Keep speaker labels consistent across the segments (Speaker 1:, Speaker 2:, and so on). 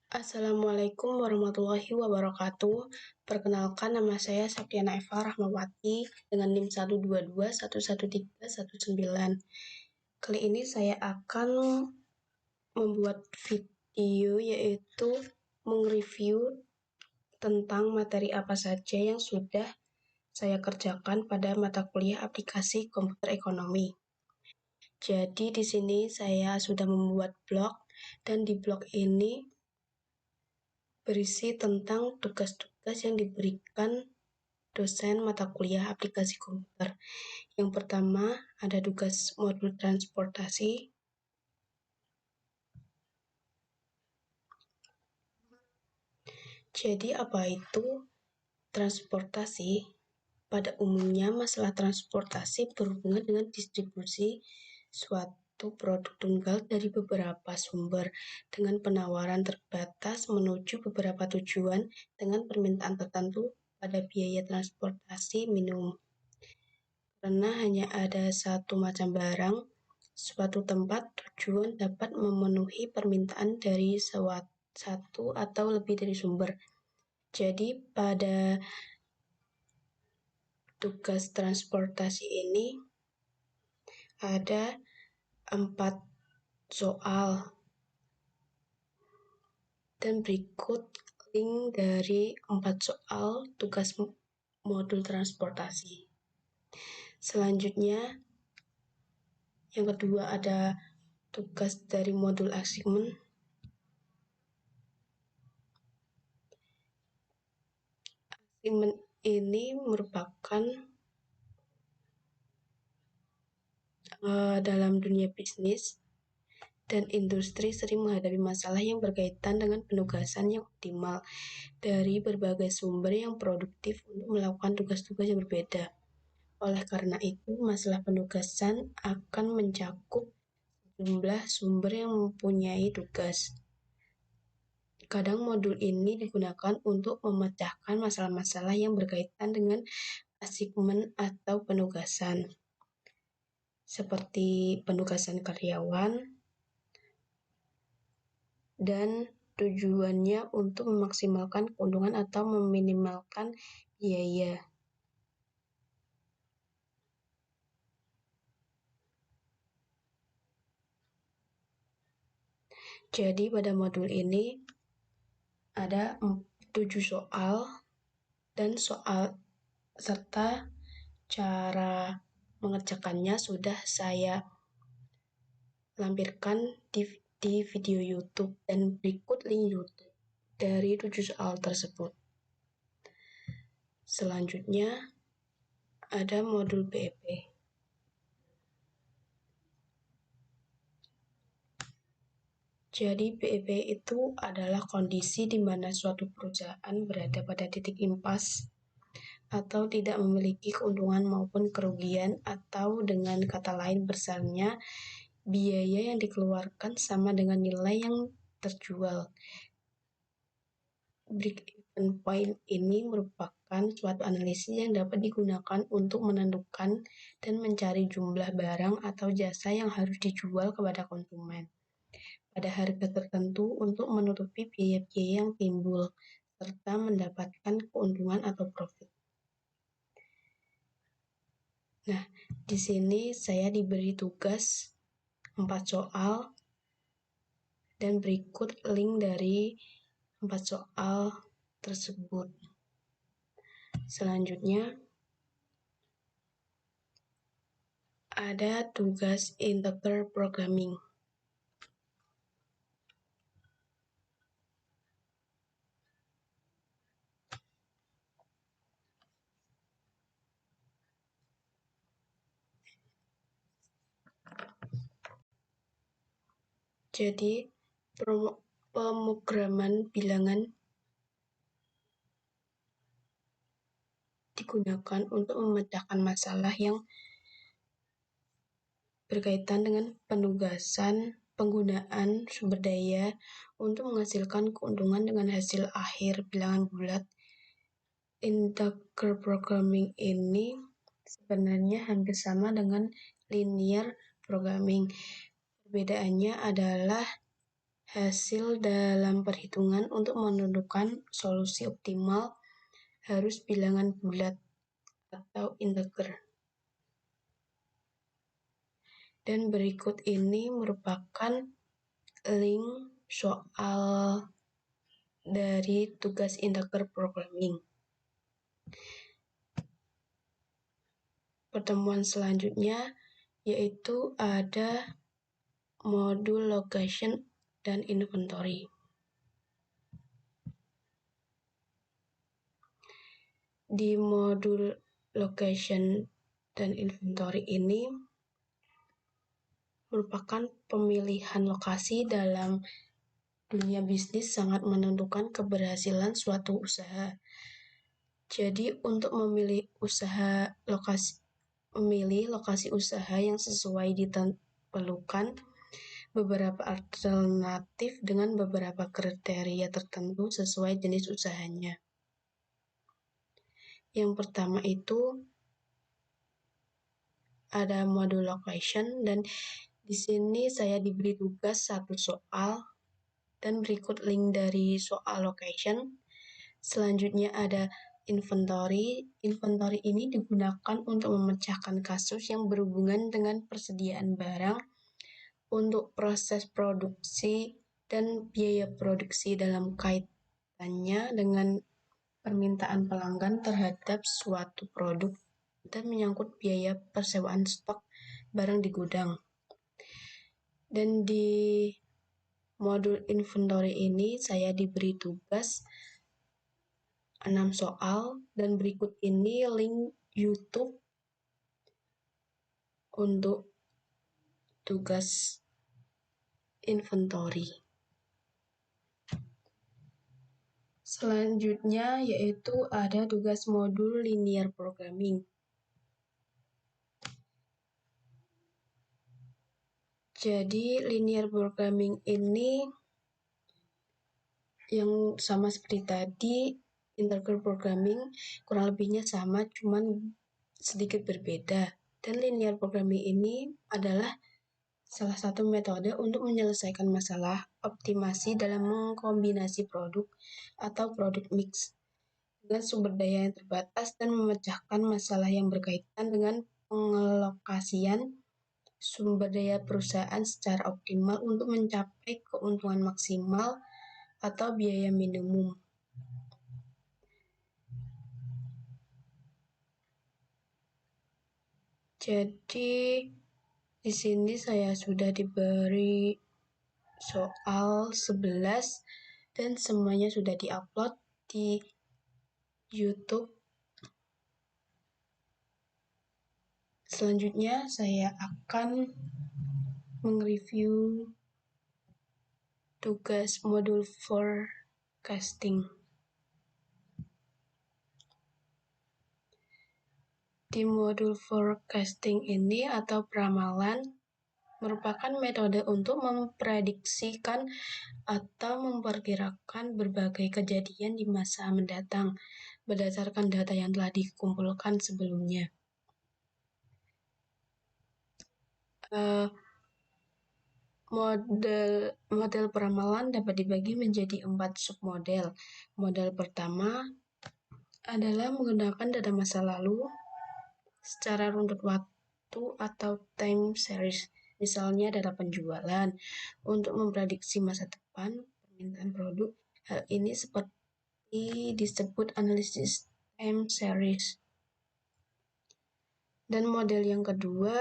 Speaker 1: Assalamualaikum warahmatullahi wabarakatuh. Perkenalkan, nama saya Septiana Eva Rahmawati dengan NIM 122111319. Kali ini saya akan membuat video yaitu mereview tentang materi apa saja yang sudah saya kerjakan pada mata kuliah aplikasi komputer ekonomi. Jadi di sini saya sudah membuat blog dan di blog ini berisi tentang tugas-tugas yang diberikan dosen mata kuliah aplikasi komputer. Yang pertama ada tugas modul transportasi. Jadi apa itu transportasi? Pada umumnya masalah transportasi berhubungan dengan distribusi suatu produk tunggal dari beberapa sumber dengan penawaran terbatas menuju beberapa tujuan dengan permintaan tertentu pada biaya transportasi minimum. Karena hanya ada satu macam barang, suatu tempat tujuan dapat memenuhi permintaan dari satu atau lebih dari sumber. Jadi pada tugas transportasi ini ada 4 soal. Dan berikut link dari 4 soal tugas modul transportasi. Selanjutnya, yang kedua ada tugas dari modul assignment. Assignment ini merupakan dalam dunia bisnis dan industri sering menghadapi masalah yang berkaitan dengan penugasan yang optimal dari berbagai sumber yang produktif untuk melakukan tugas-tugas yang berbeda. Oleh karena itu, masalah penugasan akan mencakup jumlah sumber yang mempunyai tugas. Kadang modul ini digunakan untuk memecahkan masalah-masalah yang berkaitan dengan assignment atau penugasan, seperti penugasan karyawan, dan tujuannya untuk memaksimalkan keuntungan atau meminimalkan biaya. Jadi pada modul ini ada 7 soal dan soal serta cara mengerjakannya sudah saya lampirkan di video YouTube dan berikut link YouTube dari 7 soal tersebut. Selanjutnya ada modul BEP. Jadi BEP itu adalah kondisi di mana suatu perusahaan berada pada titik impas atau tidak memiliki keuntungan maupun kerugian, atau dengan kata lain besarnya biaya yang dikeluarkan sama dengan nilai yang terjual. Break-even point ini merupakan suatu analisis yang dapat digunakan untuk menentukan dan mencari jumlah barang atau jasa yang harus dijual kepada konsumen pada harga tertentu untuk menutupi biaya-biaya yang timbul, serta mendapatkan keuntungan atau profit. Nah, di sini saya diberi tugas 4 soal dan berikut link dari 4 soal tersebut. Selanjutnya ada tugas integer programming. Jadi pemrograman bilangan digunakan untuk memecahkan masalah yang berkaitan dengan penugasan penggunaan sumber daya untuk menghasilkan keuntungan dengan hasil akhir bilangan bulat. Integer programming ini sebenarnya hampir sama dengan linear programming. Perbedaannya adalah Hasil dalam perhitungan untuk menentukan solusi optimal harus bilangan bulat atau integer. Dan berikut ini merupakan link soal dari tugas integer programming. Pertemuan selanjutnya yaitu ada modul location dan inventory. Di modul location dan inventory ini merupakan pemilihan lokasi dalam dunia bisnis sangat menentukan keberhasilan suatu usaha. Jadi untuk memilih lokasi usaha yang sesuai diperlukan beberapa alternatif dengan beberapa kriteria tertentu sesuai jenis usahanya. Yang pertama itu ada modul location, dan di sini saya diberi tugas satu soal dan berikut link dari soal location. Selanjutnya ada inventory. Inventory ini digunakan untuk memecahkan kasus yang berhubungan dengan persediaan barang untuk proses produksi dan biaya produksi dalam kaitannya dengan permintaan pelanggan terhadap suatu produk dan menyangkut biaya persewaan stok barang di gudang. Dan di modul inventory ini saya diberi tugas 6 soal dan berikut ini link YouTube untuk tugas inventory. Selanjutnya yaitu ada tugas modul linear programming. Jadi linear programming ini yang sama seperti tadi, integer programming kurang lebihnya sama, cuman sedikit berbeda. Dan linear programming ini adalah salah satu metode untuk menyelesaikan masalah optimasi dalam mengkombinasi produk atau produk mix dengan sumber daya yang terbatas dan memecahkan masalah yang berkaitan dengan pengelokasian sumber daya perusahaan secara optimal untuk mencapai keuntungan maksimal atau biaya minimum. Jadi di sini saya sudah diberi soal 11 dan semuanya sudah diupload di YouTube. Selanjutnya saya akan mereview tugas modul forecasting. Di modul forecasting ini atau peramalan merupakan metode untuk memprediksikan atau memperkirakan berbagai kejadian di masa mendatang berdasarkan data yang telah dikumpulkan sebelumnya. Model peramalan dapat dibagi menjadi 4 submodel. Model pertama adalah menggunakan data masa lalu secara runtut waktu atau time series, misalnya data penjualan, untuk memprediksi masa depan permintaan produk. Hal ini seperti disebut analisis time series. Dan model yang kedua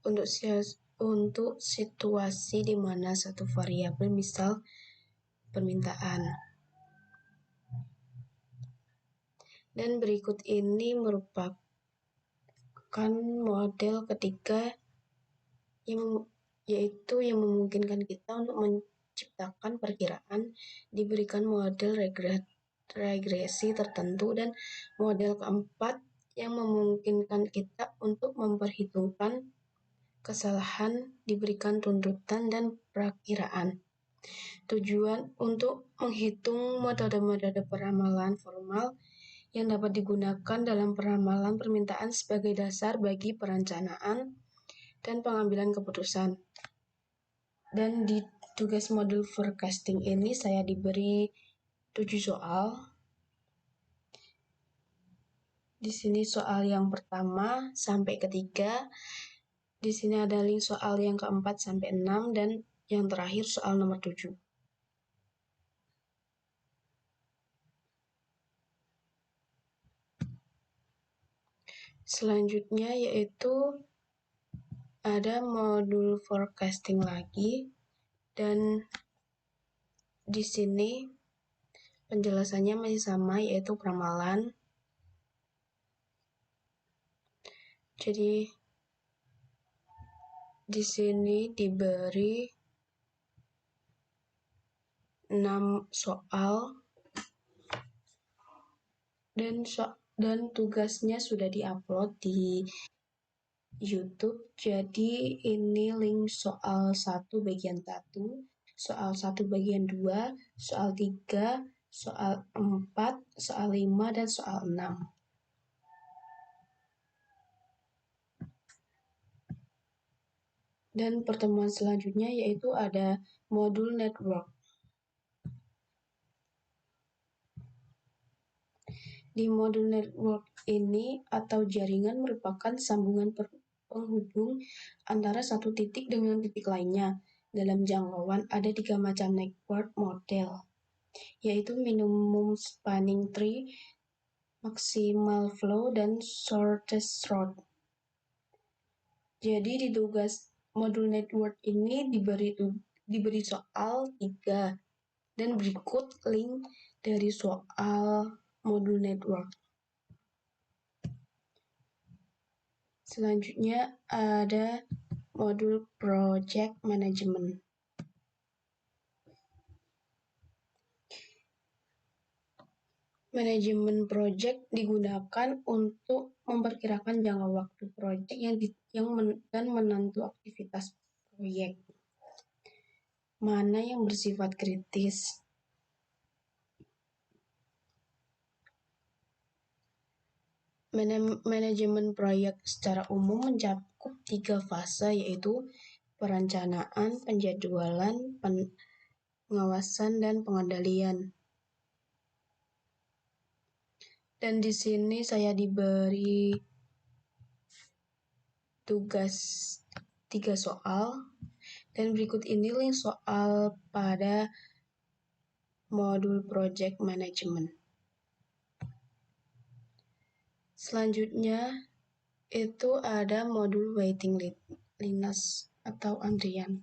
Speaker 1: untuk situasi di mana satu variabel, misal permintaan. Dan berikut ini merupakan model ketiga yaitu yang memungkinkan kita untuk menciptakan perkiraan diberikan model regresi tertentu, dan model keempat yang memungkinkan kita untuk memperhitungkan kesalahan diberikan tuntutan dan perakiraan. Tujuan untuk menghitung metode-metode peramalan formal yang dapat digunakan dalam peramalan permintaan sebagai dasar bagi perencanaan dan pengambilan keputusan. Dan di tugas modul forecasting ini saya diberi 7 soal. Di sini soal yang pertama sampai ketiga. Di sini ada link soal yang keempat sampai 6 dan yang terakhir soal nomor 7. Selanjutnya yaitu ada modul forecasting lagi, dan di sini penjelasannya masih sama, yaitu peramalan. Jadi di sini diberi 6 soal dan tugasnya sudah diupload di YouTube. Jadi ini link soal 1 bagian 1, soal 1 bagian 2, soal 3, soal 4, soal 5, dan soal 6. Dan pertemuan selanjutnya yaitu ada modul network. Di modul network ini atau jaringan merupakan sambungan penghubung antara satu titik dengan titik lainnya. Dalam jangkauan ada 3 macam network model, yaitu minimum spanning tree, maximal flow, dan shortest route. Jadi di tugas modul network ini diberi soal 3, dan berikut link dari soal modul network. Selanjutnya ada modul project management. Manajemen project digunakan untuk memperkirakan jangka waktu project dan menentu aktivitas proyek. Mana yang bersifat kritis. Manajemen proyek secara umum mencakup 3 fase, yaitu perencanaan, penjadwalan, pengawasan, dan pengendalian. Dan di sini saya diberi tugas 3 soal, dan berikut ini link soal pada modul project management. Selanjutnya itu ada modul waiting list atau antrian.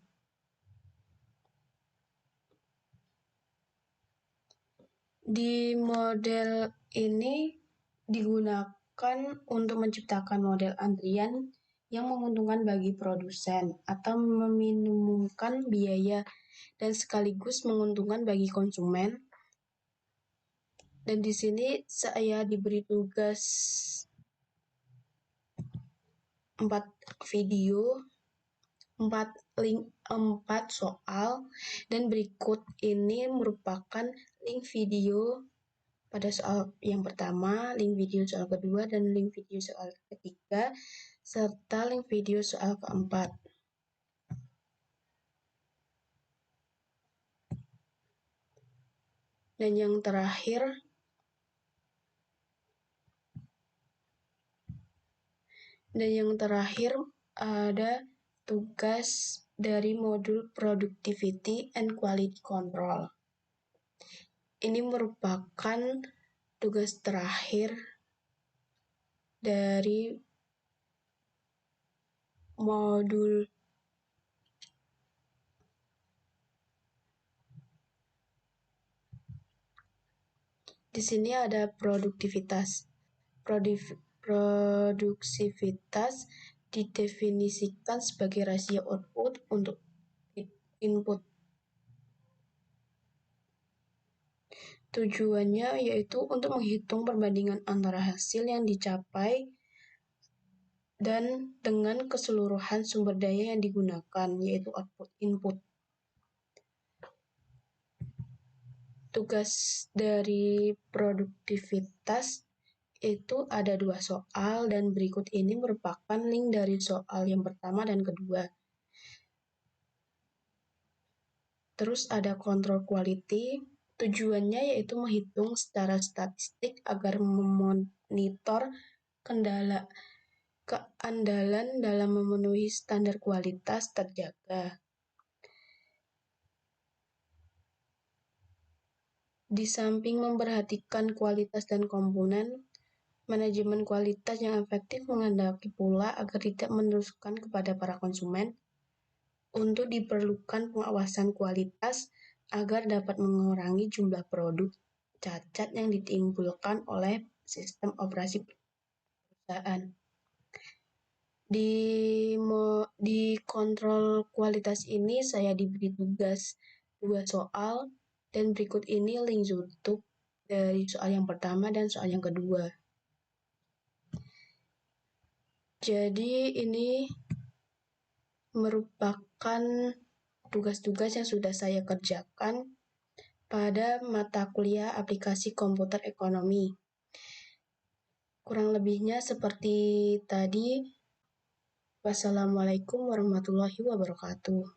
Speaker 1: Di model ini digunakan untuk menciptakan model antrian yang menguntungkan bagi produsen atau meminimumkan biaya dan sekaligus menguntungkan bagi konsumen. Dan di sini saya diberi tugas 4 video, 4 soal, dan berikut ini merupakan link video pada soal yang pertama, link video soal kedua, dan link video soal ketiga, serta link video soal keempat. Dan yang terakhir ada tugas dari modul Productivity and Quality Control. Ini merupakan tugas terakhir dari modul di sini ada produktivitas. Produksivitas didefinisikan sebagai rasio output untuk input. Tujuannya yaitu untuk menghitung perbandingan antara hasil yang dicapai dan dengan keseluruhan sumber daya yang digunakan, yaitu output input. Tugas dari produktivitas itu ada 2 soal, dan berikut ini merupakan link dari soal yang pertama dan kedua. Terus ada kontrol quality, tujuannya yaitu menghitung secara statistik agar memonitor keandalan dalam memenuhi standar kualitas terjaga. Di samping memperhatikan kualitas dan komponen, manajemen kualitas yang efektif menghendaki pula agar tidak meneruskan kepada para konsumen. Untuk diperlukan pengawasan kualitas agar dapat mengurangi jumlah produk cacat yang ditimbulkan oleh sistem operasi perusahaan. Di kontrol kualitas ini saya diberi tugas 2 soal, dan berikut ini link YouTube dari soal yang pertama dan soal yang kedua. Jadi ini merupakan tugas-tugas yang sudah saya kerjakan pada mata kuliah aplikasi komputer ekonomi. Kurang lebihnya seperti tadi. Wassalamualaikum warahmatullahi wabarakatuh.